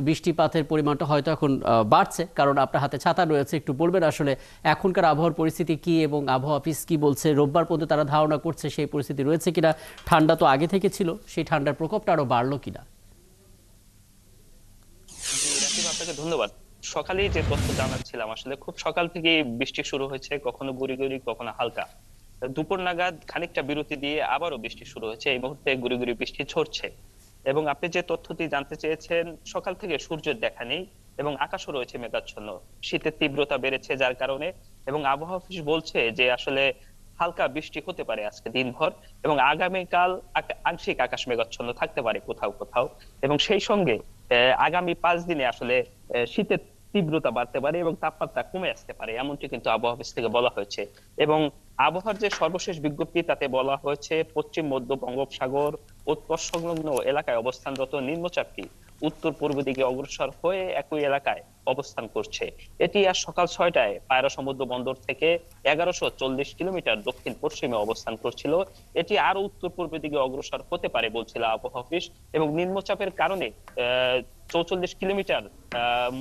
বৃষ্টিপাতের পরিমাণটা হয়তো এখন বাড়ছে, কারণ আপনার হাতে ছাতা রয়েছে। একটু বলবেন আসলে এখনকার আবহাওয়ার পরিস্থিতি কি এবং আবহাওয়া অফিস কি বলছে? রোববার পর্যন্ত তারা ধারণা করছে সেই পরিস্থিতি রয়েছে কিনা, ঠান্ডা তো আগে থেকে ছিল, সেই ঠান্ডার প্রকোপটা আরো বাড়লো কিনা। আপনাকে ধন্যবাদ। সকালেই যে তথ্য জানাচ্ছিলাম, আসলে খুব সকাল থেকেই বৃষ্টি শুরু হয়েছে, কখনো গুড়ি গুড়ি কখনো হালকা। দুপুর নাগাদ খানিকটা বিরতি দিয়ে আবারও বৃষ্টি শুরু হয়েছে। এই মুহূর্তে গুড়ি গুড়ি বৃষ্টি ঝরছে। এবং আপনি যে তথ্যটি জানতে চেয়েছেন, সকাল থেকে সূর্যের দেখা নেই এবং আকাশও রয়েছে মেঘাচ্ছন্ন। শীতের তীব্রতা বেড়েছে যার কারণে, এবং আবহাওয়া অফিস বলছে যে আসলে হালকা বৃষ্টি হতে পারে আজকে দিনভর, এবং আগামীকাল আংশিক আকাশ মেঘাচ্ছন্ন থাকতে পারে কোথাও কোথাও। এবং সেই সঙ্গে আগামী 5 দিনে আসলে শীতের তীব্রতা বাড়তে পারে এবং তাপমাত্রা কমে আসতে পারে, এমনটি কিন্তু আবহাওয়া অফিস থেকে বলা হয়েছে। এবং আবহাওয়ার যে সর্বশেষ বিজ্ঞপ্তি তাতে বলা হয়েছে, পশ্চিম মধ্য বঙ্গোপসাগর ও তৎসংলগ্ন এলাকায় অবস্থানরত নিম্নচাপটি উত্তর পূর্ব দিকে অগ্রসর হয়ে একই এলাকায় অবস্থান করছে। এটি আজ সকাল 6টায় পায়রা সমুদ্র বন্দর থেকে 1140 কিলোমিটার দক্ষিণ পশ্চিমে অবস্থান করছিল। এটি আরো উত্তর পূর্ব দিকে অগ্রসর হতে পারে বলছিল আবহাওয়া অফিস। এবং নিম্নচাপের কারণে 44 কিলোমিটার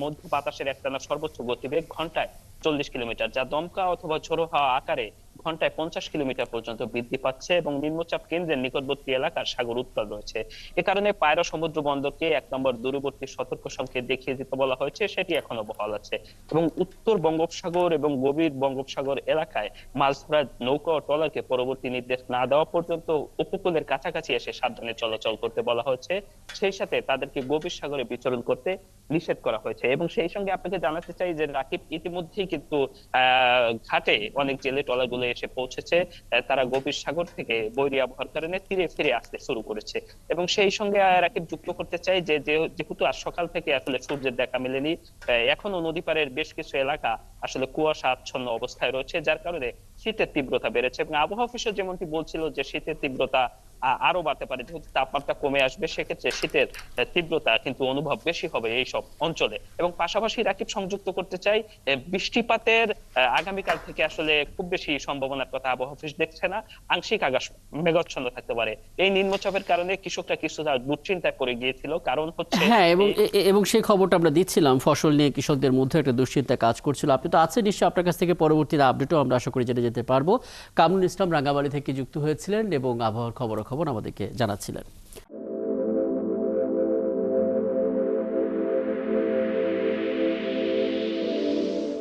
মধ্য বাতাসের একটানা সর্বোচ্চ গতিবেগ ঘন্টায় 40 কিলোমিটার, যা দমকা অথবা ঝোড়ো হাওয়া আকারে ঘন্টায় 50 কিলোমিটার পর্যন্ত বৃদ্ধি পাচ্ছে। এবং নিম্নচাপ কেন্দ্রের নিকটবর্তী এলাকার সাগর উত্তাল রয়েছে। এ কারণে পায়রা সমুদ্র বন্দরকে 1 নম্বর দূরবর্তী সতর্ক সংকেত দেখিয়ে দিতে বলা হয়েছে, সেটি এখনো বহাল আছে। এবং উত্তর বঙ্গোপসাগর এবং গভীর বঙ্গোপসাগর এলাকায় মাছ ধরার নৌকা ও ট্রলারকে পরবর্তী নির্দেশ না দেওয়া পর্যন্ত উপকূলের কাছাকাছি এসে সাবধানে চলাচল করতে বলা হয়েছে। সেই সাথে তাদেরকে গভীর সাগরে বিচরণ করতে নিষেধ করা হয়েছে। এবং সেই সঙ্গে আপনাকে জানাতে চাই যে রাকিব, ইতিমধ্যেই কিন্তু ঘাটে অনেক জেলে ট্রলার গুলো এসে পৌঁছেছে। তারা গভীর সাগর থেকে বৈরী আবহাওয়ার কারণে তীরে ফিরে আসতে শুরু করেছে। এবং সেই সঙ্গে রাকিব যুক্ত করতে চাই যে যেহেতু আজ সকাল থেকে আসলে সূর্যের দেখা মেলেনি, এখনো নদী পাড়ের বেশ কিছু এলাকা আসলে কুয়াশা আচ্ছন্ন অবস্থায় রয়েছে, যার কারণে শীতের তীব্রতা বেড়েছে। এবং আবহাওয়া অফিসের যেমনটি বলছিল যে শীতের তীব্রতা আরো বাড়তে পারে, যেহেতু তাপমাত্রা কমে আসবে, সেক্ষেত্রে শীতের তীব্রতা কিন্তু অনুভব বেশি হবে এই সব অঞ্চলে। এবং পাশাপাশি রাকিব সংযুক্ত করতে চাই, বৃষ্টিপাতের আগামীকাল থেকে আসলে খুব বেশি সম্ভাবনার কথা আবহাওয়া অফিস দেখছে না। আংশিক আকাশ মেঘাচ্ছন্ন থাকতে পারে। এই নিম্নচাপের কারণে কৃষকরা কিছুটা দুশ্চিন্তায় পড়ে গিয়েছিল, কারণ হচ্ছে হ্যাঁ, এবং সেই খবরটা আমরা দিচ্ছিলাম, ফসল নিয়ে কৃষকদের মধ্যে একটা দুশ্চিন্তা কাজ করছিল। আপনি তো আছেন নিশ্চয়ই, আপনার কাছ থেকে পরবর্তীতে আপডেটও আমরা আশা করি জেনে যেতে পারবো। কামরুল ইসলাম রাঙ্গামাটি থেকে যুক্ত হয়েছিলেন এবং আবহাওয়ার খবরাখবর আমাদেরকে জানাচ্ছিলেন।